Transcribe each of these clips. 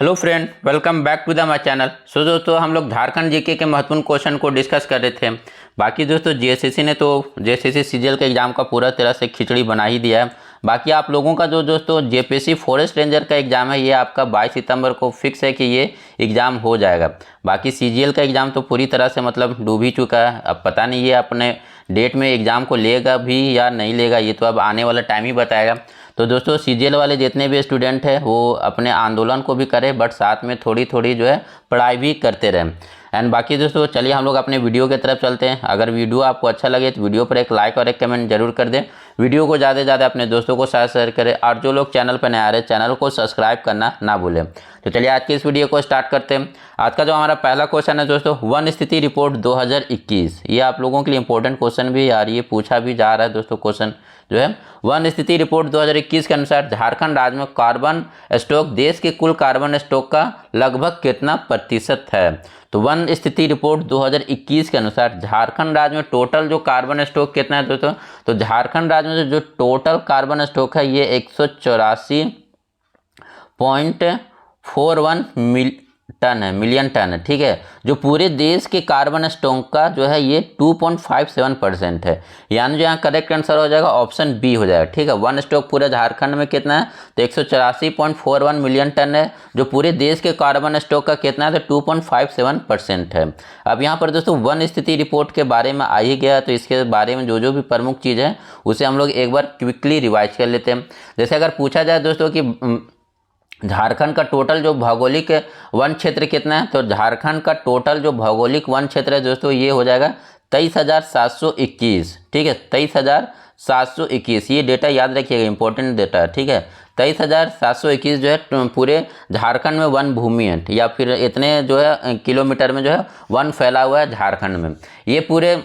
Hello friend, welcome back to the my channel. So दोस्तों, हम लोग झारखंड जीके के महत्वपूर्ण क्वेश्चन को डिस्कस कर रहे थे। बाकी दोस्तों जीएसएससी ने तो जेएसएससी सीजीएल के एग्ज़ाम का पूरा तरह से खिचड़ी बना ही दिया है। बाकी आप लोगों का जो दोस्तों जेपीएससी फॉरेस्ट रेंजर का एग्ज़ाम है, ये आपका 22 सितंबर को फिक्स है कि ये एग्ज़ाम हो जाएगा। बाकी सीजीएल का एग्ज़ाम तो पूरी तरह से मतलब डूब ही चुका है। अब पता नहीं ये अपने डेट में एग्ज़ाम को लेगा भी या नहीं लेगा, ये तो अब आने वाला टाइम ही बताएगा। तो दोस्तों सीजीएल वाले जितने भी स्टूडेंट हैं वो अपने आंदोलन को भी करें, बट साथ में थोड़ी थोड़ी जो है पढ़ाई भी करते रहें। एंड बाकी दोस्तों चलिए हम लोग अपने वीडियो की तरफ चलते हैं। अगर वीडियो आपको अच्छा लगे तो वीडियो पर एक लाइक और एक कमेंट जरूर कर दें। वीडियो को ज़्यादा से ज़्यादा अपने दोस्तों को साथ शेयर करें, और जो लोग चैनल पर नए आ रहे हैं चैनल को सब्सक्राइब करना ना भूलें। तो चलिए आज की इस वीडियो को स्टार्ट करते हैं। आज का जो हमारा पहला क्वेश्चन है दोस्तों, वन स्थिति रिपोर्ट 2021। ये आप लोगों के लिए इंपॉर्टेंट क्वेश्चन भी यार, ये पूछा भी जा रहा है दोस्तों। क्वेश्चन जो है वन स्थिति रिपोर्ट 2021 के अनुसार झारखंड राज्य में कार्बन स्टॉक देश के कुल कार्बन स्टॉक का लगभग कितना प्रतिशत है। तो वन स्थिति रिपोर्ट 2021 के अनुसार झारखंड राज्य में टोटल जो कार्बन स्टॉक कितना है दोस्तों, तो झारखंड राज्य में जो टोटल कार्बन स्टॉक है ये 184.41 टन है, मिलियन टन है। ठीक है, जो पूरे देश के कार्बन स्टॉक का जो है ये 2.57% है। यानी जो यहाँ करेक्ट आंसर हो जाएगा ऑप्शन बी हो जाएगा। ठीक है, वन स्टॉक पूरे झारखंड में कितना है तो 184.41 मिलियन टन है। जो पूरे देश के कार्बन स्टॉक का कितना है तो 2.57% है। अब यहाँ पर दोस्तों वन स्थिति रिपोर्ट के बारे में आ ही गया, तो इसके बारे में जो जो भी प्रमुख चीज़ है उसे हम लोग एक बार क्विकली रिवाइज कर लेते हैं। जैसे अगर पूछा जाए दोस्तों कि झारखंड का टोटल जो भौगोलिक वन क्षेत्र कितना है, तो झारखंड का टोटल जो भौगोलिक वन क्षेत्र है दोस्तों ये हो जाएगा 23,721। ठीक है, 23,721, ये डेटा याद रखिएगा, इंपॉर्टेंट डेटा है। ठीक है, 23,721 जो है पूरे झारखंड में वन भूमि है, या फिर इतने जो है किलोमीटर में जो है वन फैला हुआ है झारखंड में। ये पूरे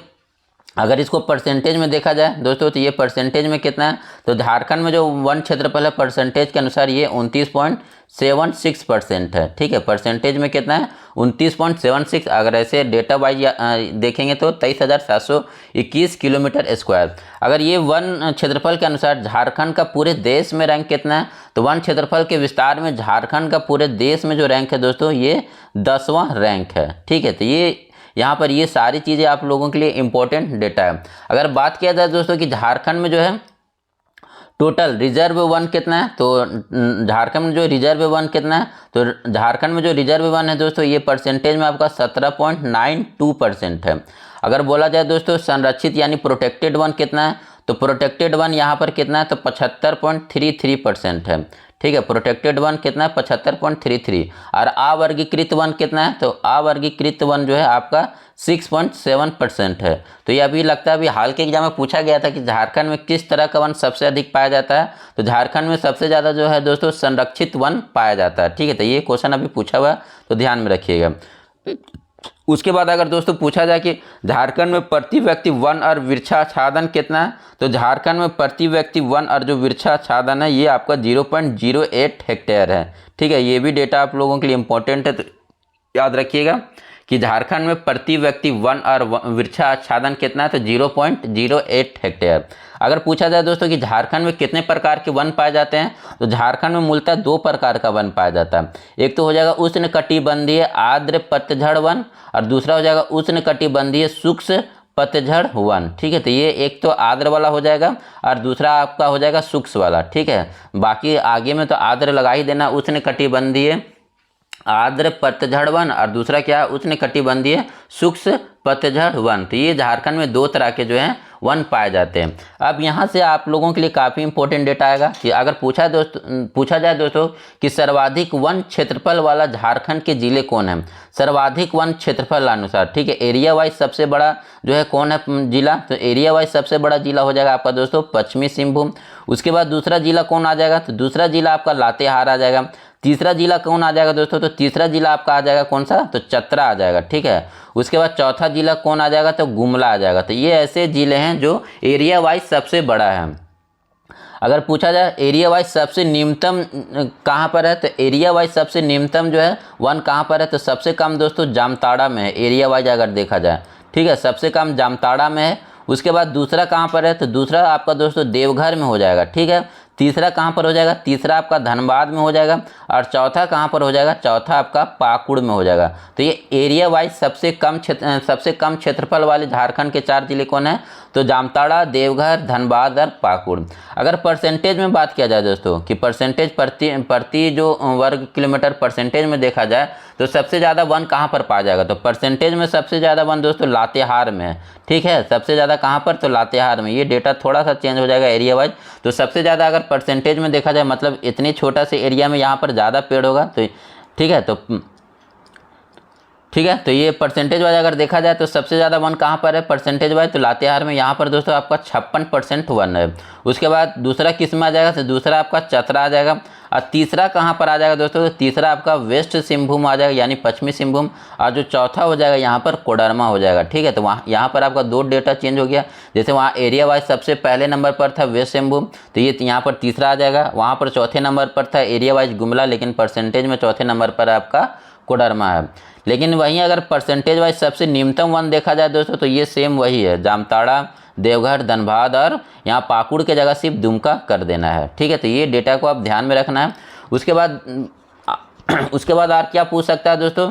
अगर इसको परसेंटेज में देखा जाए दोस्तों तो ये परसेंटेज में कितना है, तो झारखंड में जो वन क्षेत्रफल है परसेंटेज के अनुसार ये 29.76% है। ठीक है, परसेंटेज में कितना है 29.76। अगर ऐसे डेटा वाइज देखेंगे तो 23,721 किलोमीटर स्क्वायर। अगर ये वन क्षेत्रफल के अनुसार झारखंड का पूरे देश में रैंक कितना है, तो वन क्षेत्रफल के विस्तार में झारखंड का पूरे देश में जो रैंक है दोस्तों ये 10वां रैंक है। ठीक है, तो ये यहाँ पर ये सारी चीज़ें आप लोगों के लिए इंपॉर्टेंट डेटा है। अगर बात किया जाए दोस्तों कि झारखंड में जो है टोटल रिजर्व वन कितना है, तो झारखंड में जो रिजर्व वन कितना है, तो झारखंड में जो रिजर्व वन है दोस्तों ये परसेंटेज में आपका 17.92% है। अगर बोला जाए दोस्तों संरक्षित यानी प्रोटेक्टेड वन कितना है, तो प्रोटेक्टेड वन यहाँ पर कितना है तो 75.33% है। ठीक है, प्रोटेक्टेड वन कितना है 75.33। और अवर्गीकृत वन कितना है, तो अवर्गीकृत वन जो है आपका 6.7% है। तो ये अभी लगता है अभी हाल के एग्जाम में पूछा गया था कि झारखंड में किस तरह का वन सबसे अधिक पाया जाता है, तो झारखंड में सबसे ज़्यादा जो है दोस्तों संरक्षित वन पाया जाता है। ठीक है, तो ये क्वेश्चन अभी पूछा हुआ है तो ध्यान में रखिएगा। उसके बाद अगर दोस्तों पूछा जाए कि झारखंड में प्रति व्यक्ति वन और वृक्षाच्छादन कितना है, तो झारखंड में प्रति व्यक्ति वन और जो वृक्षाच्छादन है ये आपका 0.08 हेक्टेयर है। ठीक है, ये भी डेटा आप लोगों के लिए इंपॉर्टेंट है, तो याद रखिएगा कि झारखंड में प्रति व्यक्ति वन और वृक्षाच्छादन कितना है तो 0.08 हेक्टेयर। अगर पूछा जाए दोस्तों कि झारखंड में कितने प्रकार के वन पाए जाते हैं, तो झारखंड में मूलतः 2 प्रकार का वन पाया जाता है। एक तो हो जाएगा उष्णकटिबंधीय आर्द्र पतझड़ वन, और दूसरा हो जाएगा उष्णकटिबंधीय शुष्क पतझड़ वन। ठीक है, तो ये एक तो आर्द्र वाला हो जाएगा और दूसरा आपका हो जाएगा शुष्क वाला। ठीक है, बाकी आगे में तो आर्द्र लगा ही देना, उष्णकटिबंधीय आर्द्र पतझड़ वन और दूसरा क्या है उष्णकटिबंधीय शुष्क पतझड़ वन। तो ये झारखंड में 2 तरह के जो हैं वन पाए जाते हैं। अब यहाँ से आप लोगों के लिए काफ़ी इंपॉर्टेंट डेटा आएगा कि अगर पूछा जाए दोस्तों कि सर्वाधिक वन क्षेत्रफल वाला झारखंड के जिले कौन है, सर्वाधिक वन क्षेत्रफल अनुसार। ठीक है, एरिया वाइज सबसे बड़ा जो है कौन है जिला, तो एरिया वाइज सबसे बड़ा जिला हो जाएगा आपका दोस्तों पश्चिमी सिंहभूम। उसके बाद दूसरा जिला कौन आ जाएगा, तो दूसरा जिला आपका लातेहार आ जाएगा। तीसरा जिला कौन आ जाएगा दोस्तों, तो तीसरा जिला आपका आ जाएगा कौन सा, तो चतरा आ जाएगा। ठीक है, उसके बाद चौथा जिला कौन आ जाएगा, तो गुमला आ जाएगा। तो ये ऐसे जिले हैं जो एरिया वाइज सबसे बड़ा है। अगर पूछा जाए एरिया वाइज सबसे न्यूनतम कहाँ पर है, तो एरिया वाइज सबसे न्यूनतम जो है वन कहाँ पर है, तो सबसे कम दोस्तों जामताड़ा में है एरिया वाइज अगर देखा जाए। ठीक है, सबसे कम जामताड़ा में है। उसके बाद दूसरा कहाँ पर है, तो दूसरा आपका दोस्तों देवघर में हो जाएगा। ठीक है, तीसरा कहाँ पर हो जाएगा, तीसरा आपका धनबाद में हो जाएगा, और चौथा कहाँ पर हो जाएगा, चौथा आपका पाकुड़ में हो जाएगा। तो ये एरिया वाइज सबसे कम क्षेत्रफल वाले झारखंड के 4 जिले कौन है, तो जामताड़ा, देवघर, धनबाद और पाकुड़। अगर परसेंटेज में बात किया जाए दोस्तों कि परसेंटेज प्रति जो वर्ग किलोमीटर परसेंटेज में देखा जाए तो सबसे ज़्यादा वन कहाँ पर पाया जाएगा, तो परसेंटेज में सबसे ज़्यादा वन दोस्तों लातेहार में है। ठीक है, सबसे ज़्यादा कहाँ पर, तो लातेहार में। ये डेटा थोड़ा सा चेंज हो जाएगा एरिया वाइज। तो सबसे ज़्यादा अगर परसेंटेज में देखा जाए मतलब इतनी छोटा से एरिया में यहाँ पर ज़्यादा पेड़ होगा, तो ठीक है, तो ये परसेंटेज वाइज अगर देखा जाए तो सबसे ज़्यादा वन कहाँ पर है परसेंटेज वाइज, तो लातेहार में। यहाँ पर दोस्तों आपका 56% वन है। उसके बाद दूसरा किस में आ जाएगा, तो दूसरा आपका चतरा आ जाएगा। और तीसरा कहाँ पर आ जाएगा दोस्तों, तो तीसरा आपका वेस्ट सिंहभूम आ जाएगा, यानी पश्चिमी सिंहभूम। और जो चौथा हो जाएगा यहाँ पर कोडरमा हो जाएगा। ठीक है, तो वहाँ यहाँ पर आपका 2 डेटा चेंज हो गया। जैसे वहाँ एरिया वाइज सबसे पहले नंबर पर था वेस्ट सिंहभूम, तो ये यहाँ पर तीसरा आ जाएगा। वहाँ पर चौथे नंबर पर था एरिया वाइज गुमला, लेकिन परसेंटेज में चौथे नंबर पर आपका कोडरमा है। लेकिन वहीं अगर परसेंटेज वाइज सबसे न्यूनतम वन देखा जाए दोस्तों तो ये सेम वही है, जामताड़ा, देवघर, धनबाद और यहाँ पाकुड़ के जगह सिर्फ दुमका कर देना है। ठीक है, तो ये डेटा को आप ध्यान में रखना है। उसके बाद और क्या पूछ सकता है दोस्तों,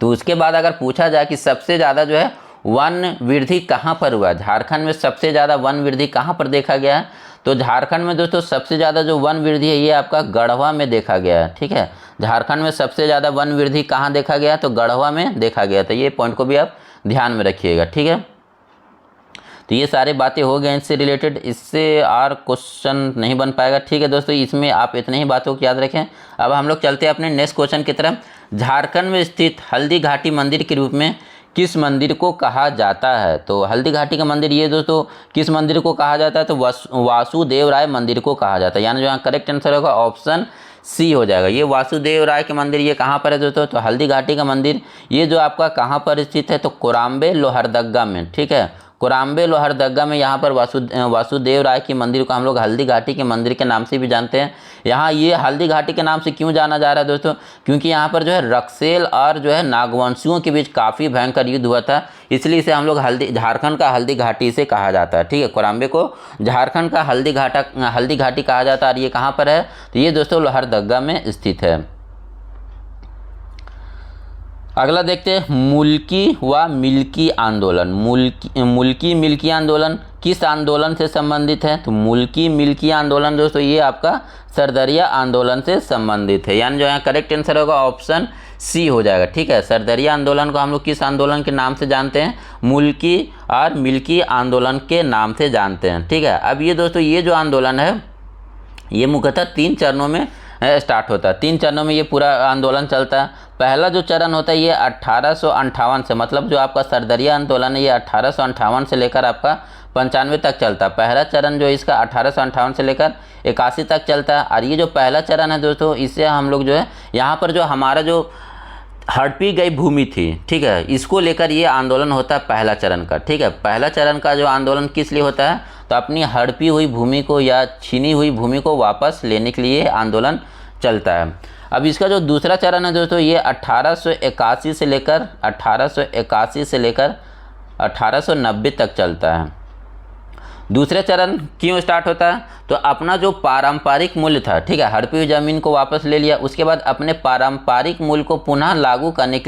तो उसके बाद अगर पूछा जाए कि सबसे ज़्यादा जो है वन वृद्धि कहाँ पर हुआ, झारखंड में सबसे ज़्यादा वन वृद्धि कहाँ पर देखा गया है, तो झारखंड में दोस्तों सबसे ज़्यादा जो वन वृद्धि है ये आपका गढ़वा में देखा गया है। ठीक है, झारखंड में सबसे ज़्यादा वन वृद्धि कहाँ देखा गया, तो गढ़वा में देखा गया। तो ये पॉइंट को भी आप ध्यान में रखिएगा। ठीक है, तो ये सारी बातें हो गए इससे रिलेटेड, इससे और क्वेश्चन नहीं बन पाएगा। ठीक है दोस्तों, इसमें आप इतने ही बातों को याद रखें। अब हम लोग चलते हैं अपने नेक्स्ट क्वेश्चन की तरफ। झारखंड में स्थित हल्दी घाटी मंदिर के रूप में किस मंदिर को कहा जाता है, तो हल्दी घाटी का मंदिर ये दोस्तों किस मंदिर को कहा जाता है, तो वासुदेव राय मंदिर को कहा जाता है। यानी जो यहाँ करेक्ट आंसर होगा ऑप्शन सी हो जाएगा। ये वासुदेव राय के मंदिर ये कहाँ पर है दोस्तों, तो हल्दी घाटी का मंदिर ये जो आपका कहाँ पर स्थित है, तो कोराम्बे लोहरदग्गा में। ठीक है, कोराम्बे लोहरदग्गा में यहाँ पर वासुदेव राय की मंदिर को हम लोग हल्दी घाटी के मंदिर के नाम से भी जानते हैं। यहाँ ये हल्दी घाटी के नाम से क्यों जाना जा रहा है दोस्तों, क्योंकि यहाँ पर जो है रक्सेल और जो है नागवंशियों के बीच काफ़ी भयंकर युद्ध हुआ था, इसलिए इसे हम लोग झारखंड का हल्दी घाटी से कहा जाता है। ठीक है, कोराम्बे को झारखंड का हल्दी घाटी कहा जाता है। और ये कहाँ पर है, तो ये दोस्तों लोहरदग्गा में स्थित है। अगला देखते हैं मुल्की व मिल्की आंदोलन। मुल्की मिल्की आंदोलन किस आंदोलन से संबंधित है, तो मुल्की मिल्की आंदोलन दोस्तों ये आपका सरदरिया आंदोलन से संबंधित है। यानी जो यहाँ करेक्ट आंसर होगा ऑप्शन सी हो जाएगा। ठीक है, सरदरिया आंदोलन को हम लोग किस आंदोलन के नाम से जानते हैं, मुल्की और मिल्की आंदोलन के नाम से जानते हैं। ठीक है, अब ये दोस्तों ये जो आंदोलन है ये मुख्यतः 3 चरणों में स्टार्ट होता है। 3 चरणों में ये पूरा आंदोलन चलता है। पहला जो चरण होता है ये 1858 से, मतलब जो आपका सरदरिया आंदोलन है ये 1858 से लेकर आपका 95 तक चलता है। पहला चरण जो है इसका 1858 से लेकर 81 तक चलता है। और ये जो पहला चरण है दोस्तों इससे हम लोग जो है यहाँ पर जो हमारा जो हड़पी गई भूमि थी, ठीक है, इसको लेकर ये आंदोलन होता है पहला चरण का। ठीक है, पहला चरण का जो आंदोलन किस लिए होता है, तो अपनी हड़पी हुई भूमि को या छीनी हुई भूमि को वापस लेने के लिए आंदोलन चलता है। अब इसका जो दूसरा चरण है दोस्तों ये 1881 से लेकर 1890 तक चलता है। दूसरे चरण क्यों स्टार्ट होता है, तो अपना जो पारंपरिक मूल्य था, ठीक है, हड़पी हुई ज़मीन को वापस ले लिया, उसके बाद अपने पारंपरिक मूल्य को पुनः लागू करने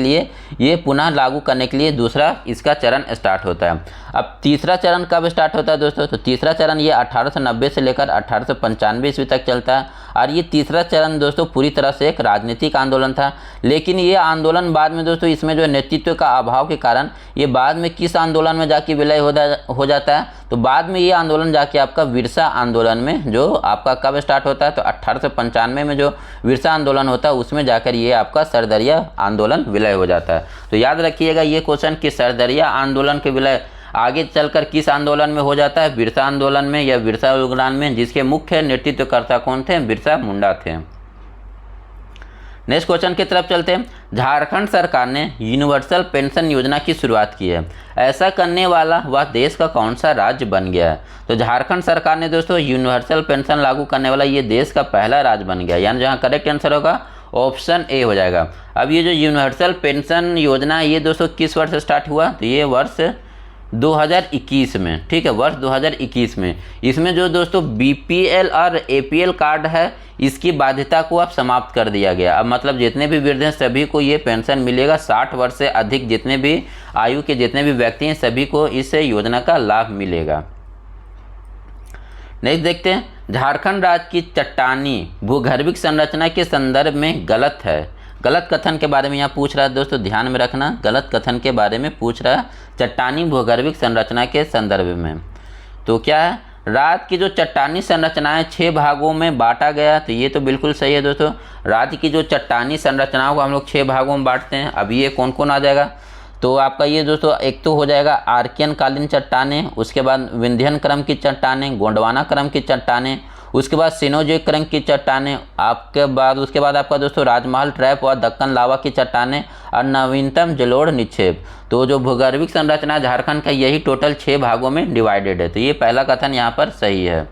के लिए दूसरा इसका चरण स्टार्ट होता है। अब तीसरा चरण कब स्टार्ट होता है दोस्तों, तो तीसरा चरण ये 1890 से लेकर 1895 ईस्वी तक चलता है। और ये तीसरा चरण दोस्तों पूरी तरह से एक राजनीतिक आंदोलन था। लेकिन ये आंदोलन बाद में दोस्तों इसमें जो नेतृत्व का अभाव के कारण ये बाद में किस आंदोलन में जाके विलय हो जाता है, तो बाद में ये आंदोलन जाके आपका विरसा आंदोलन में जो आपका कब स्टार्ट होता है, तो 1895 में जो विरसा आंदोलन होता है उसमें जाकर ये आपका सरदरिया आंदोलन विलय हो जाता है। तो याद रखिएगा ये क्वेश्चन कि सरदरिया आंदोलन के विलय आगे चलकर किस आंदोलन में हो जाता है, बिरसा आंदोलन में या बिरसा उग्राण में, जिसके मुख्य नेतृत्वकर्ता कौन थे, बिरसा मुंडा थे। नेक्स्ट क्वेश्चन की तरफ चलते हैं। झारखंड सरकार ने यूनिवर्सल पेंशन योजना की शुरुआत की है, ऐसा करने वाला वह देश का कौन सा राज्य बन गया है, तो झारखंड सरकार ने दोस्तों यूनिवर्सल पेंशन लागू करने वाला ये देश का पहला राज्य बन गया। यानी जहाँ करेक्ट आंसर होगा ऑप्शन ए हो जाएगा। अब ये जो यूनिवर्सल पेंशन योजना है ये दोस्तों किस वर्ष स्टार्ट हुआ, तो ये वर्ष 2021 में, ठीक है, वर्ष 2021 में। इसमें जो दोस्तों बीपीएल और एपीएल कार्ड है, इसकी बाध्यता को अब समाप्त कर दिया गया। अब मतलब जितने भी वृद्ध हैं सभी को ये पेंशन मिलेगा। 60 वर्ष से अधिक जितने भी आयु के जितने भी व्यक्ति हैं सभी को इस योजना का लाभ मिलेगा। नेक्स्ट देखते हैं, झारखंड राज्य की चट्टानी भूगर्भिक संरचना के संदर्भ में गलत है। गलत कथन के बारे में यहाँ पूछ रहा है दोस्तों, ध्यान में रखना, गलत कथन के बारे में पूछ रहा है चट्टानी भूगर्भिक संरचना के संदर्भ में। तो क्या है, राज्य की जो चट्टानी संरचनाएं 6 भागों में बांटा गया, तो ये तो बिल्कुल सही है दोस्तों। राज्य की जो चट्टानी संरचनाओं को हम लोग 6 भागों में बांटते हैं। अब ये कौन कौन आ जाएगा, तो आपका ये दोस्तों एक तो हो जाएगा आर्कियन कालीन चट्टानें, उसके बाद विंध्यन क्रम की चट्टानें, गोंडवाना क्रम की चट्टानें, उसके बाद सिनोजेक क्रम की चट्टानें, उसके बाद आपका दोस्तों राजमहल ट्रैप और दक्कन लावा की चट्टानें और नवीनतम जलोढ़ निक्षेप। तो जो भूगर्भिक संरचना झारखंड का यही टोटल 6 भागों में डिवाइडेड है। तो ये पहला कथन यहाँ पर सही है।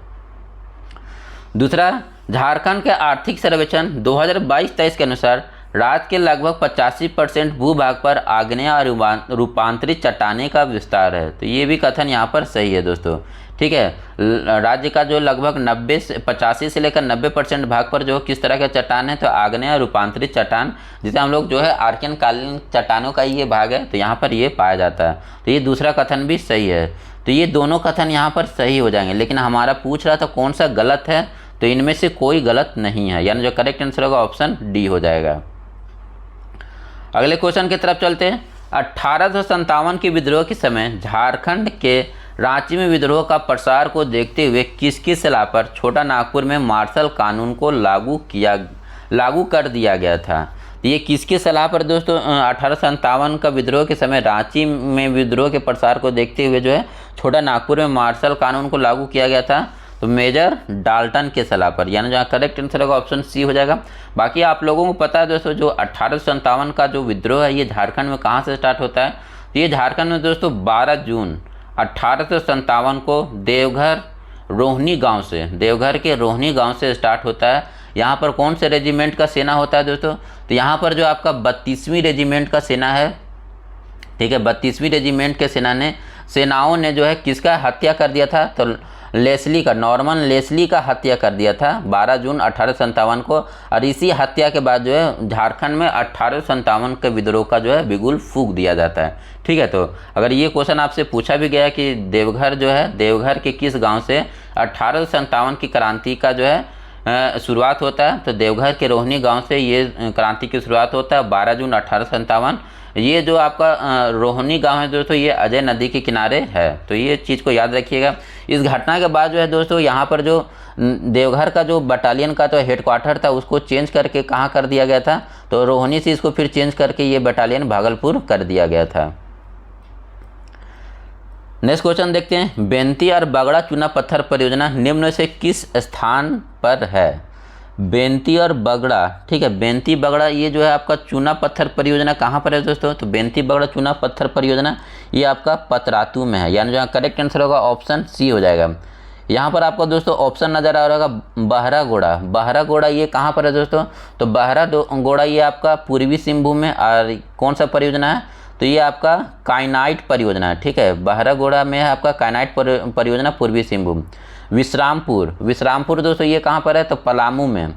दूसरा, झारखंड के आर्थिक सर्वेक्षण 2022-23 के अनुसार राज्य के लगभग 85% भूभाग पर आग्नेय और रूपांतरित चट्टाने का विस्तार है। तो ये भी कथन यहाँ पर सही है दोस्तों, ठीक है। राज्य का जो लगभग 85 से लेकर 90% भाग पर जो किस तरह के चट्टान है, तो आग्नेय और रूपांतरित चट्टान, जिसे हम लोग जो है आर्कियन कालीन चट्टानों का ये भाग है, तो यहाँ पर ये पाया जाता है। तो ये दूसरा कथन भी सही है। तो ये दोनों कथन यहाँ पर सही हो जाएंगे, लेकिन हमारा पूछ रहा था कौन सा गलत है, तो इनमें से कोई गलत नहीं है, यानी जो करेक्ट आंसर होगा ऑप्शन डी हो जाएगा। अगले क्वेश्चन की तरफ चलते हैं। 1857 के विद्रोह के समय झारखंड के रांची में विद्रोह का प्रसार को देखते हुए किसकी सलाह पर छोटा नागपुर में मार्शल कानून को लागू कर दिया गया था। ये किसकी सलाह पर दोस्तों 1857 का विद्रोह के समय रांची में विद्रोह के प्रसार को देखते हुए जो है छोटा नागपुर में मार्शल कानून को लागू किया गया था, तो मेजर डाल्टन के सलाह पर, यानी जहाँ करेक्ट आंसर होगा ऑप्शन सी हो जाएगा। बाकी आप लोगों को पता है दोस्तों, जो 1857 का जो विद्रोह है ये झारखंड में कहाँ से स्टार्ट होता है, तो ये झारखंड में दोस्तों 12 जून 1857 को देवघर के रोहनी गांव से स्टार्ट होता है। यहाँ पर कौन से रेजिमेंट का सेना होता है दोस्तों, तो यहाँ पर जो आपका 32वीं रेजिमेंट का सेना है, ठीक है, 32वीं रेजिमेंट के सेनाओं ने जो है किसका हत्या कर दिया था, तो नॉर्मन लेस्ली का हत्या कर दिया था 12 जून 1857 को। और इसी हत्या के बाद जो है झारखंड में 1857 के विद्रोह का जो है बिगुल फूंक दिया जाता है, ठीक है। तो अगर ये क्वेश्चन आपसे पूछा भी गया कि देवघर के किस गांव से 1857 की क्रांति का जो है शुरुआत होता है, तो देवघर के रोहनी गांव से ये क्रांति की शुरुआत होता है 12 जून 1857। ये जो आपका रोहनी गांव है दोस्तों, ये अजय नदी के किनारे है, तो ये चीज़ को याद रखिएगा। इस घटना के बाद जो है दोस्तों यहाँ पर जो देवघर का जो बटालियन का तो हेडक्वार्टर था उसको चेंज करके कहाँ कर दिया गया था, तो रोहनी से इसको फिर चेंज करके ये बटालियन भागलपुर कर दिया गया था। नेक्स्ट क्वेश्चन देखते हैं, बेंती और बगड़ा चूना पत्थर परियोजना निम्न से किस स्थान पर है। बेंती और बगड़ा, ठीक है, बेंती बगड़ा ये जो है आपका चूना पत्थर परियोजना कहाँ पर है दोस्तों, तो बेंती बगड़ा चूना पत्थर परियोजना ये आपका पतरातू में है, यानी जहाँ करेक्ट आंसर होगा ऑप्शन सी हो जाएगा। यहाँ पर आपको दोस्तों ऑप्शन नज़र आ रहा होगा बहरा गोड़ा ये कहाँ पर है दोस्तों, तो बहरा गोड़ा ये आपका पूर्वी सिंहभूम में। और कौन सा परियोजना है, तो ये आपका काइनाइट परियोजना है, ठीक है, बहरा गोड़ा में है आपका काइनाइट परियोजना पूर्वी सिंहभूम। विश्रामपुर दोस्तों ये कहाँ पर है, तो पलामू में।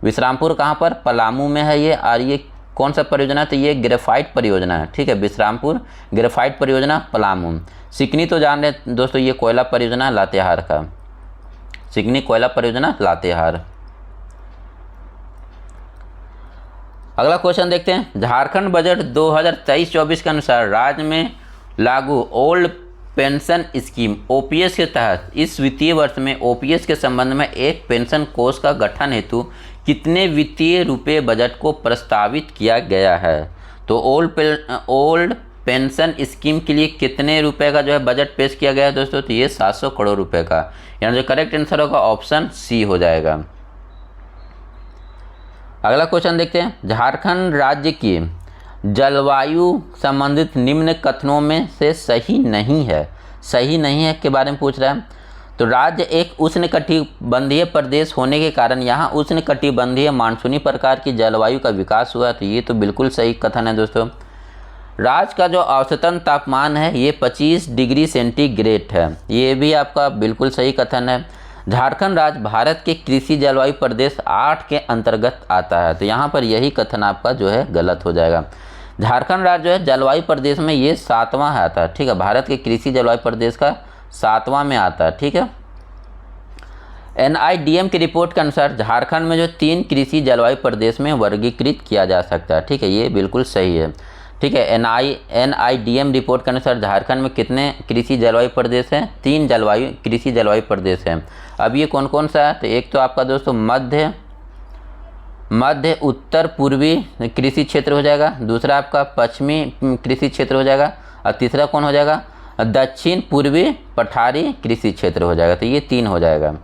विश्रामपुर कहाँ पर, पलामू में है ये। और ये कौन सा परियोजना है, तो ये ग्रेफाइट परियोजना है, ठीक है, विश्रामपुर ग्रेफाइट परियोजना पलामू। सिकनी तो जान रहे दोस्तों, ये कोयला परियोजना लातेहार का, सिकनी कोयला परियोजना लातेहार। अगला क्वेश्चन देखते हैं, झारखंड बजट 2023-24 के अनुसार राज्य में लागू ओल्ड पेंशन स्कीम ओपीएस के तहत इस वित्तीय वर्ष में ओपीएस के संबंध में एक पेंशन कोष का गठन हेतु कितने वित्तीय रुपये बजट को प्रस्तावित किया गया है। तो ओल्ड पेंशन स्कीम के लिए कितने रुपए का जो है बजट पेश किया गया है दोस्तों, तो ये 700 करोड़ रुपए का, यानी जो करेक्ट आंसर होगा ऑप्शन सी हो जाएगा। अगला क्वेश्चन देखते हैं, झारखंड राज्य की जलवायु संबंधित निम्न कथनों में से सही नहीं है के बारे में पूछ रहा है। तो राज्य एक उष्णकटिबंधीय प्रदेश होने के कारण यहाँ उष्णकटिबंधीय मानसूनी प्रकार की जलवायु का विकास हुआ, तो ये तो बिल्कुल सही कथन है दोस्तों। राज्य का जो औसतन तापमान है ये 25 डिग्री सेंटीग्रेड है। ये भी आपका बिल्कुल सही कथन है। झारखंड राज्य भारत के कृषि जलवायु प्रदेश 8 के अंतर्गत आता है। तो यहाँ पर यही कथन आपका जो है गलत हो जाएगा। झारखंड राज्य जो है जलवायु प्रदेश में ये 7वां आता है, ठीक है, भारत के कृषि जलवायु प्रदेश का 7वां में आता है, ठीक है। NIDM की रिपोर्ट के अनुसार झारखंड में जो 3 कृषि जलवायु प्रदेश में वर्गीकृत किया जा सकता है, ठीक है, ये बिल्कुल सही है, ठीक है। NIDM रिपोर्ट के अनुसार झारखंड में कितने कृषि जलवायु प्रदेश हैं? 3 कृषि जलवायु प्रदेश हैं। अब ये कौन कौन सा है? तो एक तो आपका दोस्तों मध्य उत्तर पूर्वी कृषि क्षेत्र हो जाएगा, दूसरा आपका पश्चिमी कृषि क्षेत्र हो जाएगा, और तीसरा कौन हो जाएगा? दक्षिण पूर्वी पठारी कृषि क्षेत्र हो जाएगा। तो ये 3 हो जाएगा।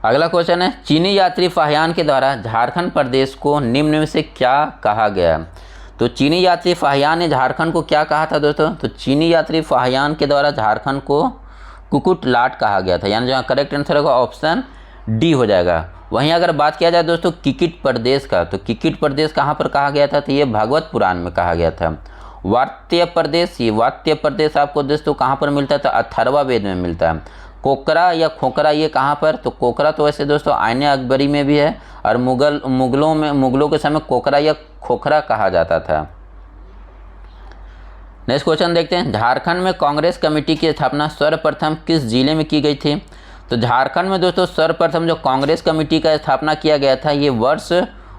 अगला क्वेश्चन है, चीनी यात्री फाहियान के द्वारा झारखंड प्रदेश को निम्न में से क्या कहा गया? तो चीनी यात्री फाहियान ने झारखंड को क्या कहा था दोस्तों? तो चीनी यात्री फाहियान के द्वारा झारखंड को कुकुट लाट कहा गया था, यानी जो करेक्ट आंसर होगा ऑप्शन डी हो जाएगा। वहीं अगर बात किया जाए दोस्तों किकिट प्रदेश का, तो किकिट प्रदेश कहाँ पर कहा गया था? तो ये भागवत पुराण में कहा गया था। वात्य प्रदेश, ये वात्य प्रदेश आपको दोस्तों कहाँ पर मिलता है? तो अथर्वा वेद में मिलता है। कोकरा या खोखरा ये कहाँ पर? तो कोकरा तो वैसे दोस्तों आईने अकबरी में भी है, और मुगलों के समय कोकरा या खोखरा कहा जाता था। नेक्स्ट क्वेश्चन देखते हैं, झारखंड में कांग्रेस कमेटी की स्थापना सर्वप्रथम किस जिले में की गई थी? तो झारखंड में दोस्तों सर्वप्रथम जो कांग्रेस कमेटी का स्थापना किया गया था ये वर्ष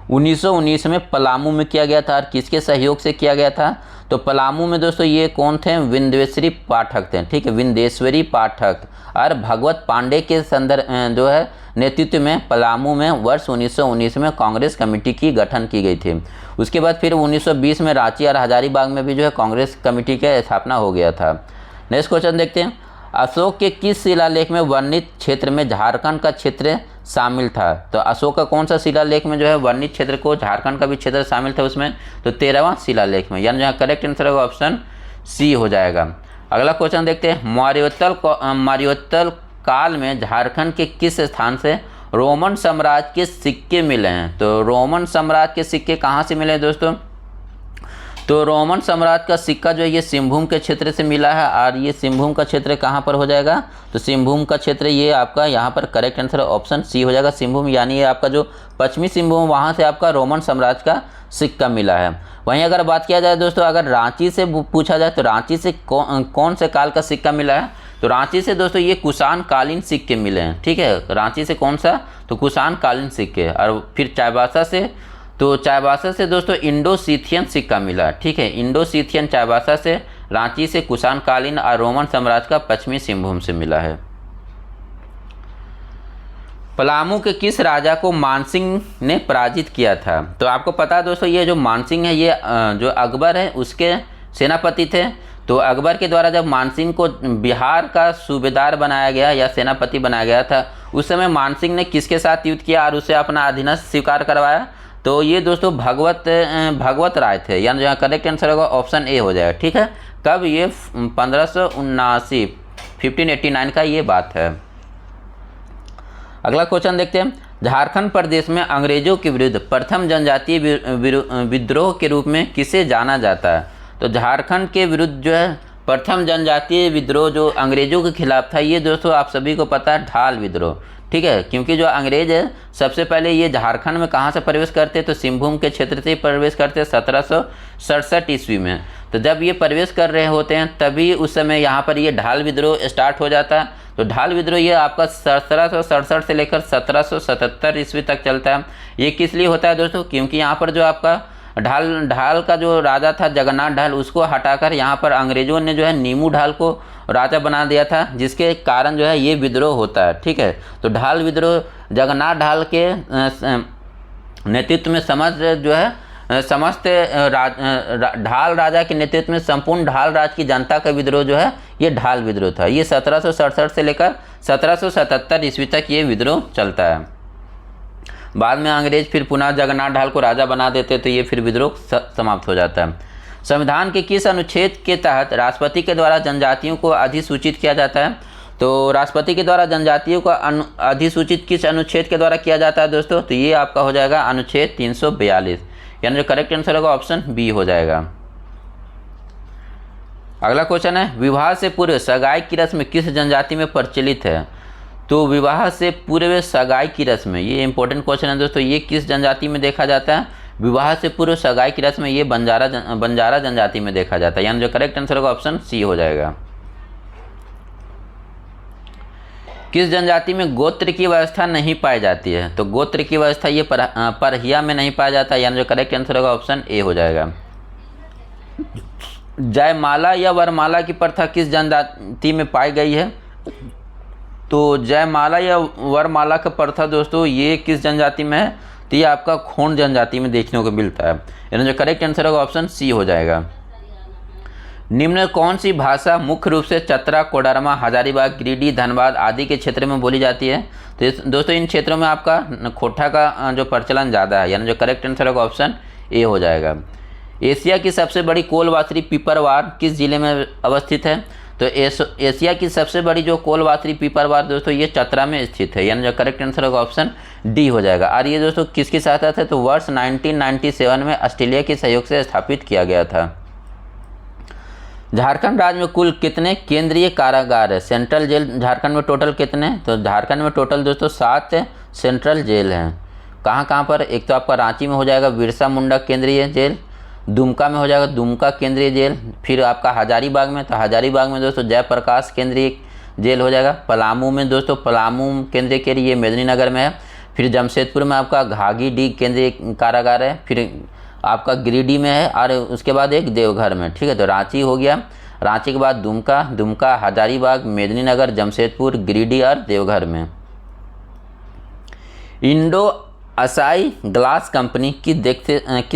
1919 में पलामू में किया गया था। और किसके सहयोग से किया गया था? तो पलामू में दोस्तों ये कौन थे? विंदेश्वरी पाठक थे, ठीक है, विंदेश्वरी पाठक और भगवत पांडे के जो है नेतृत्व में पलामू में वर्ष 1919 में कांग्रेस कमेटी की गठन की गई थी। उसके बाद फिर 1920 में रांची और हजारीबाग में भी जो है कांग्रेस कमेटी का स्थापना हो गया था। नेक्स्ट क्वेश्चन देखते हैं, अशोक के किस शिलालेख में वर्णित क्षेत्र में झारखंड का क्षेत्र शामिल था? तो अशोक का कौन सा शिलालेख में जो है वर्णित क्षेत्र को झारखंड का भी क्षेत्र शामिल था उसमें? तो 13वां शिलालेख में, यानी जहाँ करेक्ट आंसर होगा ऑप्शन सी हो जाएगा। अगला क्वेश्चन देखते हैं, मौर्योत्तर काल में झारखंड के किस स्थान से रोमन साम्राज्य के सिक्के मिले हैं? तो रोमन साम्राज्य के सिक्के कहाँ से मिले हैं दोस्तों? तो रोमन साम्राज्य का सिक्का जो है ये सिंहभूम के क्षेत्र से मिला है। और ये सिंहभूम का क्षेत्र कहाँ पर हो जाएगा? तो सिंहभूम का क्षेत्र ये आपका यहाँ पर करेक्ट आंसर ऑप्शन सी हो जाएगा, सिंहभूम, यानी ये आपका जो पश्चिमी सिंहभूम वहाँ से आपका रोमन साम्राज्य का सिक्का मिला है। वहीं अगर बात किया जाए दोस्तों, अगर रांची से पूछा जाए तो रांची से कौन से काल का सिक्का मिला है? तो रांची से दोस्तों ये कुषाण कालीन सिक्के मिले हैं, ठीक है, रांची से कौन सा? तो कुषाण कालीन सिक्के। और फिर चाईबासा से दोस्तों इंडो सीथियन सिक्का मिला, ठीक है, इंडो सीथियन चाईबासा से, रांची से कुषाण कालीन और रोमन साम्राज्य का पश्चिमी सिंहभूम से मिला है। पलामू के किस राजा को मानसिंह ने पराजित किया था? तो आपको पता है दोस्तों ये जो मानसिंह है ये जो अकबर है उसके सेनापति थे। तो अकबर के द्वारा जब मानसिंह को बिहार का सूबेदार बनाया गया या सेनापति बनाया गया था, उस समय मानसिंह ने किसके साथ युद्ध किया और उसे अपना अधीनस्थ स्वीकार करवाया? तो ये दोस्तों भगवत राय थे, यानी जहाँ करेक्ट आंसर होगा ऑप्शन ए हो जाएगा, ठीक है। कब? ये 1589 का ये बात है। अगला क्वेश्चन देखते हैं, झारखंड प्रदेश में अंग्रेजों के विरुद्ध प्रथम जनजातीय विद्रोह के रूप में किसे जाना जाता है? तो झारखंड के विरुद्ध जो है प्रथम जनजातीय विद्रोह जो अंग्रेजों के खिलाफ था ये दोस्तों आप सभी को पता है ढाल विद्रोह, ठीक है, क्योंकि जो अंग्रेज है सबसे पहले ये झारखंड में कहाँ से प्रवेश करते? तो सिंहभूम के क्षेत्र से प्रवेश करते 1767 ईस्वी में। तो जब ये प्रवेश कर रहे होते हैं तभी उस समय यहाँ पर ये ढाल विद्रोह स्टार्ट हो जाता है। तो ढाल विद्रोह ये आपका 1767 से लेकर 1777 ईस्वी तक चलता है। ये किस लिए होता है दोस्तों? क्योंकि यहाँ पर जो आपका ढाल का जो राजा था जगन्नाथ ढाल, उसको हटाकर यहाँ पर अंग्रेजों ने जो है नीमू ढाल को राजा बना दिया था, जिसके कारण जो है ये विद्रोह होता है, ठीक है। तो ढाल विद्रोह जगन्नाथ ढाल के नेतृत्व में समस्त ढाल राजा के नेतृत्व में संपूर्ण ढाल राज की जनता का विद्रोह जो है ये ढाल विद्रोह था। ये 1767 से लेकर 1777 ईस्वी तक ये विद्रोह चलता है। बाद में अंग्रेज फिर पुनः जगन्नाथ ढाल को राजा बना देते तो ये फिर विद्रोह समाप्त हो जाता है। संविधान के किस अनुच्छेद के तहत राष्ट्रपति के द्वारा जनजातियों को अधिसूचित किया जाता है? तो राष्ट्रपति के द्वारा जनजातियों का अधिसूचित किस अनुच्छेद के द्वारा किया जाता है दोस्तों? तो ये आपका हो जाएगा अनुच्छेद 342, यानी जो करेक्ट आंसर होगा ऑप्शन बी हो जाएगा। अगला क्वेश्चन है, विवाह से पूर्व सगाई की रस्म किस जनजाति में प्रचलित है? तो विवाह से पूर्व सगाई की रस्म, ये इंपॉर्टेंट क्वेश्चन है दोस्तों, ये किस जनजाति में देखा जाता है? विवाह से पूर्व सगाई की रस्म ये बंजारा जनजाति में देखा जाता है, यानी जो करेक्ट आंसर होगा ऑप्शन सी हो जाएगा। किस जनजाति में गोत्र की व्यवस्था नहीं पाई जाती है? तो गोत्र की व्यवस्था ये परहिया में नहीं पाया जाता, यानी जो करेक्ट आंसर होगा ऑप्शन ए हो जाएगा। जयमाला या वरमाला की प्रथा किस जनजाति में पाई गई है? तो जयमाला या वरमाला का प्रथा दोस्तों ये किस जनजाति में है? तो ये आपका खोंड जनजाति में देखने को मिलता है, यानी जो करेक्ट आंसर होगा ऑप्शन सी हो जाएगा। निम्न कौन सी भाषा मुख्य रूप से चतरा, कोडरमा, हजारीबाग, गिरिडीह, धनबाद आदि के क्षेत्र में बोली जाती है? तो दोस्तों इन क्षेत्रों में आपका खोटा का जो प्रचलन ज़्यादा है, यानी जो करेक्ट आंसर होगा ऑप्शन ए हो जाएगा। एशिया की सबसे बड़ी कोलवासरी पिपरवार किस जिले में अवस्थित है? तो एशिया की सबसे बड़ी जो कोलवासरी पिपरवार दोस्तों ये चतरा में स्थित है, यानी जो करेक्ट आंसर होगा ऑप्शन डी हो जाएगा। और ये दोस्तों किसकी सहायता से? तो वर्ष 1997 में ऑस्ट्रेलिया के सहयोग से स्थापित किया गया था। झारखंड राज्य में कुल कितने केंद्रीय कारागार है? सेंट्रल जेल झारखंड में टोटल कितने? तो झारखंड में टोटल दोस्तों 7 सेंट्रल जेल हैं। कहाँ पर? एक तो आपका रांची में हो जाएगा बिरसा मुंडा केंद्रीय जेल, दुमका में हो जाएगा दुमका केंद्रीय जेल, फिर आपका हजारीबाग में, तो हजारीबाग में दोस्तों जयप्रकाश केंद्रीय जेल हो जाएगा। पलामू में दोस्तों पलामू केंद्रीय के लिए मेदिनीनगर में है, फिर जमशेदपुर में आपका घाघीडीह केंद्रीय कारागार है, फिर आपका गिरिडीह में है, और उसके बाद एक देवघर में। ठीक है, तो रांची हो गया, रांची के बाद दुमका, हजारीबाग, मेदिनीनगर, जमशेदपुर, गिरिडीह और देवघर में। इंडो असाई ग्लास कंपनी किस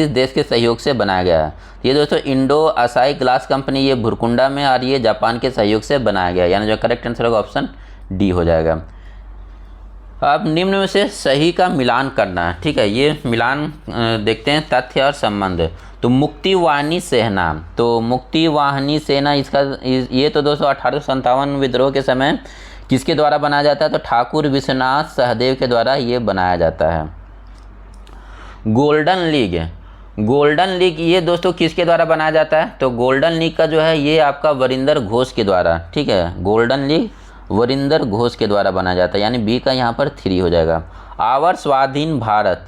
देश के सहयोग से बनाया गया है? ये दोस्तों इंडो असाई ग्लास कंपनी ये भुरकुंडा में और ये जापान के सहयोग से बनाया गया है, यानी जो करेक्ट आंसर होगा ऑप्शन डी हो जाएगा। अब निम्न में से सही का मिलान करना है। ठीक है, ये मिलान देखते हैं, तथ्य और संबंध। तो मुक्तिवाहिनी सेना, तो मुक्तिवाहिनी सेना इसका ये तो दोस्तों 1857 विद्रोह के समय किसके द्वारा बनाया जाता है? तो ठाकुर विश्वनाथ सहदेव के द्वारा ये बनाया जाता है। गोल्डन लीग ये दोस्तों किसके द्वारा बनाया जाता है? तो गोल्डन लीग का जो है ये आपका वरिंदर घोष के द्वारा, ठीक है, गोल्डन लीग वरिंदर घोष के द्वारा बनाया जाता है, यानी बी का यहाँ पर 3 हो जाएगा। आवर स्वाधीन भारत,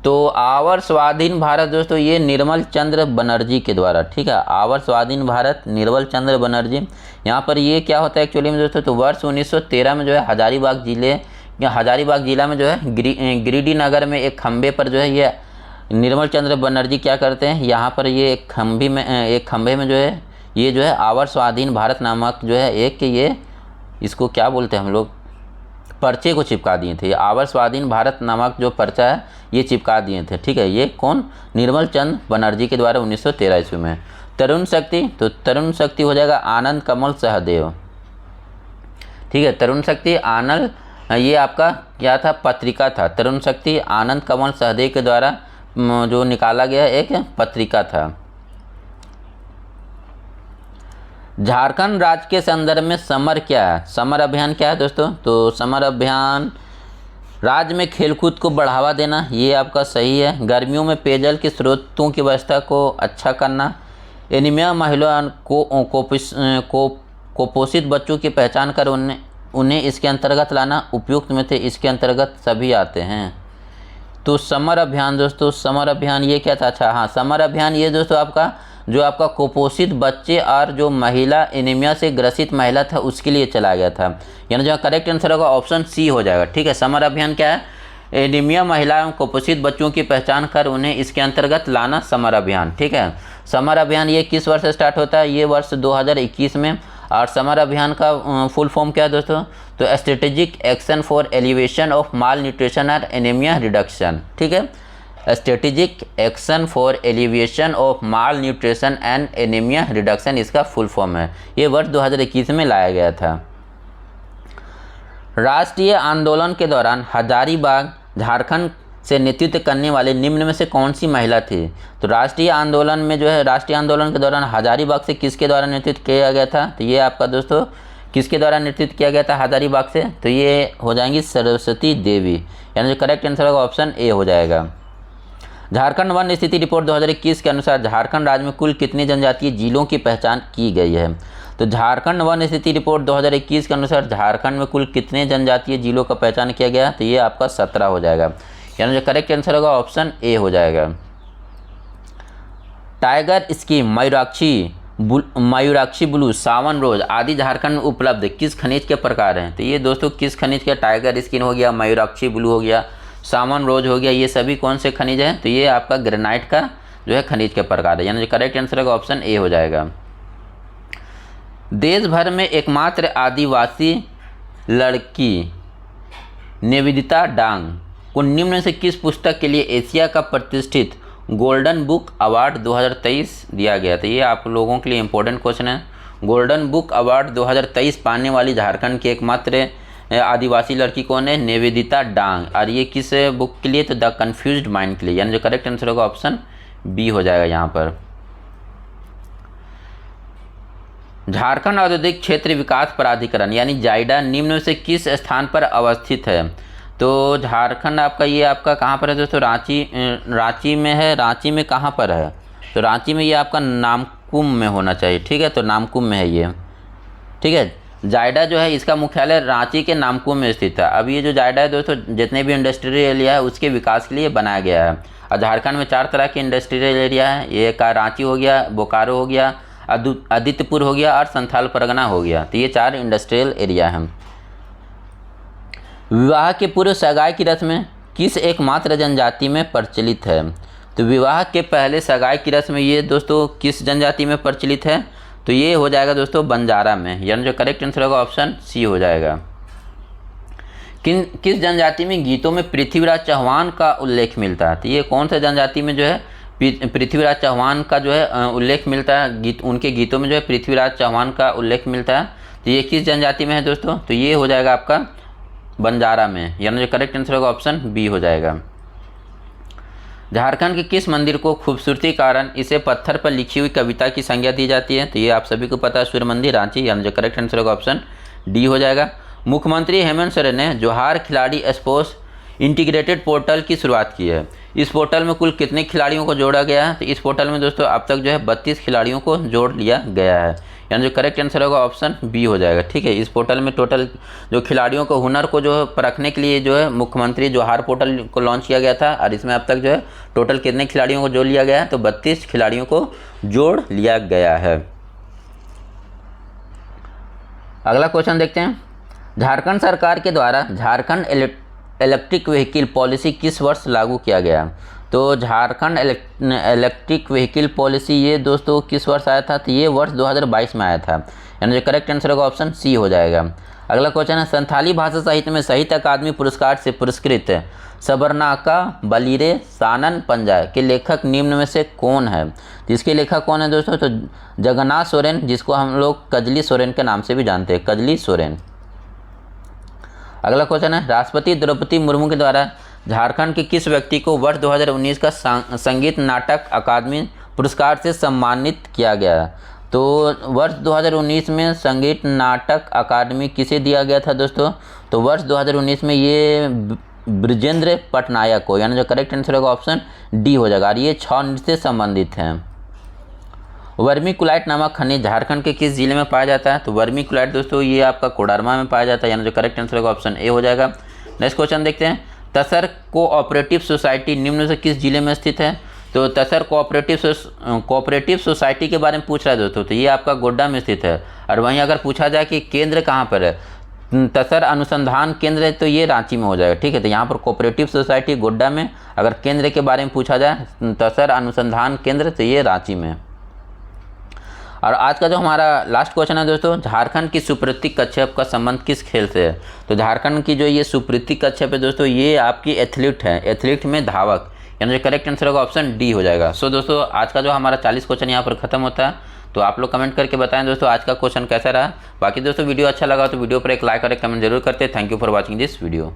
तो आवर स्वाधीन भारत दोस्तों ये निर्मल चंद्र बनर्जी के द्वारा, ठीक है, आवर स्वाधीन भारत निर्मल चंद्र बनर्जी। यहाँ पर ये क्या होता है एक्चुअली में दोस्तों? तो वर्ष 1913 में जो है हजारीबाग जिला में जो है गिरिडीह नगर में एक खंभे पर जो है ये निर्मल चंद्र बनर्जी क्या करते हैं, यहाँ पर ये एक खंभे में जो है ये जो है आवर स्वाधीन भारत नामक जो है एक ये इसको क्या बोलते हैं हम लोग, पर्चे को चिपका दिए थे। आवर स्वाधीन भारत नामक जो पर्चा है ये चिपका दिए थे। ठीक है, ये कौन? निर्मल चंद्र बनर्जी के द्वारा 1913 ईस्वी में। तरुण शक्ति, तो तरुण शक्ति हो जाएगा आनंद कमल सहदेव। ठीक है, तरुण शक्ति आनंद ये आपका क्या था? पत्रिका था। तरुण शक्ति आनंद कमल सहदेव के द्वारा जो निकाला गया एक पत्रिका था। झारखंड राज्य के संदर्भ में समर क्या है? समर अभियान क्या है दोस्तों? तो समर अभियान राज्य में खेलकूद को बढ़ावा देना, ये आपका सही है। गर्मियों में पेयजल के स्रोतों की व्यवस्था को अच्छा करना, एनीमिया महिला को कुपोषित बच्चों की पहचान कर उन्हें इसके अंतर्गत लाना उपयुक्त में थे, इसके अंतर्गत सभी आते हैं। तो समर अभियान दोस्तों, समर अभियान ये क्या था? अच्छा हाँ, समर अभियान ये दोस्तों आपका कुपोषित बच्चे और जो महिला एनीमिया से ग्रसित महिला था उसके लिए चलाया गया था, यानी जो करेक्ट आंसर होगा ऑप्शन सी हो जाएगा। ठीक है, समर अभियान क्या है? एनीमिया महिला एवं कुपोषित बच्चों की पहचान कर उन्हें इसके अंतर्गत लाना समर अभियान। ठीक है, समर अभियान ये किस वर्ष स्टार्ट होता है? ये वर्ष 2021 में। और समर अभियान का फुल फॉर्म क्या है दोस्तों? तो strategic action for elevation of mall nutrition और एनीमिया रिडक्शन। ठीक है, strategic action for elevation of mall nutrition and anaemia reduction इसका फुल फॉर्म है। ये वर्ष 2021 में लाया गया था। राष्ट्रीय आंदोलन के दौरान हजारीबाग झारखंड से नेतृत्व करने वाले निम्न में से कौन सी महिला थी? तो राष्ट्रीय आंदोलन में जो है राष्ट्रीय आंदोलन के दौरान हजारीबाग से किसके द्वारा नेतृत्व किया गया था? तो ये आपका दोस्तों किसके द्वारा नेतृत्व किया गया था हजारीबाग से? तो ये हो जाएंगी सरस्वती देवी, यानी जो करेक्ट आंसर होगा ऑप्शन ए हो जाएगा। झारखंड वन स्थिति रिपोर्ट 2021 के अनुसार झारखंड राज्य में कुल कितनी जनजातीय जिलों की पहचान की गई है? तो झारखंड वन स्थिति रिपोर्ट 2021 के अनुसार झारखंड में कुल कितने जनजातीय जिलों का पहचान किया गया? तो ये आपका 17 हो जाएगा, यानी जो करेक्ट आंसर होगा ऑप्शन ए हो जाएगा। टाइगर स्कीम, मयूराक्षी ब्लू, सावन रोज आदि झारखंड में उपलब्ध किस खनिज के प्रकार हैं? तो ये दोस्तों किस खनिज के? टाइगर स्किन हो गया, मयूराक्षी ब्लू हो गया, सावन रोज हो गया, ये सभी कौन से खनिज हैं? तो ये आपका ग्रेनाइट का जो है खनिज के प्रकार है, यानी जो करेक्ट आंसर होगा ऑप्शन ए हो जाएगा। देश भर में एकमात्र आदिवासी लड़की निवेदिता डांग को निम्न से किस पुस्तक के लिए एशिया का प्रतिष्ठित गोल्डन बुक अवार्ड 2023 दिया गया था? ये आप लोगों के लिए इम्पोर्टेंट क्वेश्चन है। गोल्डन बुक अवार्ड 2023 पाने वाली झारखंड की एकमात्र आदिवासी लड़की कौन है? निवेदिता डांग। और ये किस बुक के लिए? तो द कन्फ्यूज्ड माइंड के लिए, यानी जो करेक्ट आंसर होगा ऑप्शन बी हो जाएगा यहाँ पर। झारखंड औद्योगिक क्षेत्र विकास प्राधिकरण यानी जाइडा निम्न से किस स्थान पर अवस्थित है? तो झारखंड आपका ये आपका कहाँ पर है दोस्तों? रांची में है। रांची में कहाँ पर है? तो रांची में ये आपका नामकुम में होना चाहिए, ठीक है, तो नामकुम में है ये, ठीक है। जाइडा जो है इसका मुख्यालय रांची के नामकुम में स्थित है। अब ये जो जाइडा है दोस्तों जितने भी इंडस्ट्रियल एरिया है उसके विकास के लिए बनाया गया है। और झारखंड में 4 तरह के इंडस्ट्रियल एरिया है, ये का रांची हो गया, बोकारो हो गया, आदित्यपुर हो गया और संथाल परगना हो गया। तो ये 4 इंडस्ट्रियल एरिया हैं। विवाह के पूर्व सगाई की रस्म किस एकमात्र जनजाति में प्रचलित है? तो विवाह के पहले सगाई की रस्म ये दोस्तों किस जनजाति में प्रचलित है? तो ये हो जाएगा दोस्तों बंजारा में, यानी जो करेक्ट आंसर होगा ऑप्शन सी हो जाएगा। किस जनजाति में गीतों में पृथ्वीराज चौहान का उल्लेख मिलता है? तो ये कौन सा जनजाति में जो है पृथ्वीराज चौहान का जो है उल्लेख मिलता है? उनके गीतों में जो है पृथ्वीराज चौहान का उल्लेख मिलता है। तो ये किस जनजाति में है दोस्तों? तो ये हो जाएगा आपका बंजारा में, यानी जो करेक्ट आंसर होगा ऑप्शन बी हो जाएगा। झारखंड के किस मंदिर को खूबसूरती कारण इसे पत्थर पर लिखी हुई कविता की संज्ञा दी जाती है? तो ये आप सभी को पता है, सूर्य मंदिर रांची, यानी जो करेक्ट आंसर होगा ऑप्शन डी हो जाएगा। मुख्यमंत्री हेमंत सोरेन ने जोहार खिलाड़ी स्पोर्ट्स इंटीग्रेटेड पोर्टल की शुरुआत की है। इस पोर्टल में कुल कितने खिलाड़ियों को जोड़ा गया है? तो इस पोर्टल में दोस्तों अब तक जो है 32 खिलाड़ियों को जोड़ लिया गया है, यानी जो करेक्ट आंसर होगा ऑप्शन बी हो जाएगा, ठीक है। इस पोर्टल में टोटल जो खिलाड़ियों को हुनर को जो परखने के लिए जो है मुख्यमंत्री जोहार पोर्टल को लॉन्च किया गया था, और इसमें अब तक जो है टोटल कितने खिलाड़ियों को जोड़ लिया गया है? तो 32 खिलाड़ियों को जोड़ लिया गया है। अगला क्वेश्चन देखते हैं। झारखंड सरकार के द्वारा झारखंड इलेक्ट्रिक व्हीकल पॉलिसी किस वर्ष लागू किया गया? तो झारखंड इलेक्ट्रिक व्हीकल पॉलिसी ये दोस्तों किस वर्ष आया था? तो ये वर्ष 2022 में आया था, यानी जो करेक्ट आंसर होगा ऑप्शन सी हो जाएगा। अगला क्वेश्चन है, संथाली भाषा साहित्य में साहित्य अकादमी पुरस्कार से पुरस्कृत सबरनाका बलिरे सानन पंजा के लेखक निम्न में से कौन है? तो इसके लेखक कौन है दोस्तों? तो जगन्नाथ सोरेन, जिसको हम लोग कजली सोरेन के नाम से भी जानते हैं, कजली सोरेन। अगला क्वेश्चन है, राष्ट्रपति द्रौपदी मुर्मू के द्वारा झारखंड के किस व्यक्ति को वर्ष 2019 का संगीत नाटक अकादमी पुरस्कार से सम्मानित किया गया? तो वर्ष 2019 में संगीत नाटक अकादमी किसे दिया गया था दोस्तों? तो वर्ष 2019 में ये ब्रजेंद्र पटनायक को, यानी जो करेक्ट आंसर होगा ऑप्शन डी हो जाएगा। और ये 6 नृत्य से संबंधित हैं। वर्मीकुलाइट नामक खनिज झारखंड के किस जिले में पाया जाता है? तो वर्मीकुलाइट दोस्तों ये आपका कोडरमा में पाया जाता है, यानी जो करेक्ट आंसर होगा ऑप्शन ए हो जाएगा। नेक्स्ट क्वेश्चन देखते हैं। तसर कोऑपरेटिव सोसाइटी निम्न से किस जिले में स्थित है? तो तसर कोऑपरेटिव सोसाइटी के बारे में पूछ रहा है दोस्तों, तो ये आपका गोड्डा में स्थित है। और वहीं अगर पूछा जाए कि केंद्र कहाँ पर है, तसर अनुसंधान केंद्र है, तो ये रांची में हो जाएगा, ठीक है। तो यहाँ पर कोऑपरेटिव सोसाइटी गोड्डा में, अगर केंद्र के बारे में पूछा जाए तसर अनुसंधान केंद्र, तो ये रांची में। और आज का जो हमारा लास्ट क्वेश्चन है दोस्तों, झारखंड की सुप्रीतिक कश्यप का संबंध किस खेल से है? तो झारखंड की जो ये सुप्रीतिक कश्यप है दोस्तों, ये आपकी एथलीट है, एथलीट में धावक, यानी जो करेक्ट आंसर होगा ऑप्शन डी हो जाएगा। सो दोस्तों आज का जो हमारा 40 क्वेश्चन यहाँ पर खत्म होता है। तो आप लोग कमेंट करके बताएं दोस्तों आज का क्वेश्चन कैसा रहा। बाकी दोस्तों वीडियो अच्छा लगा तो वीडियो पर एक लाइक और एक कमेंट जरूर करते। Thank you for watching this video.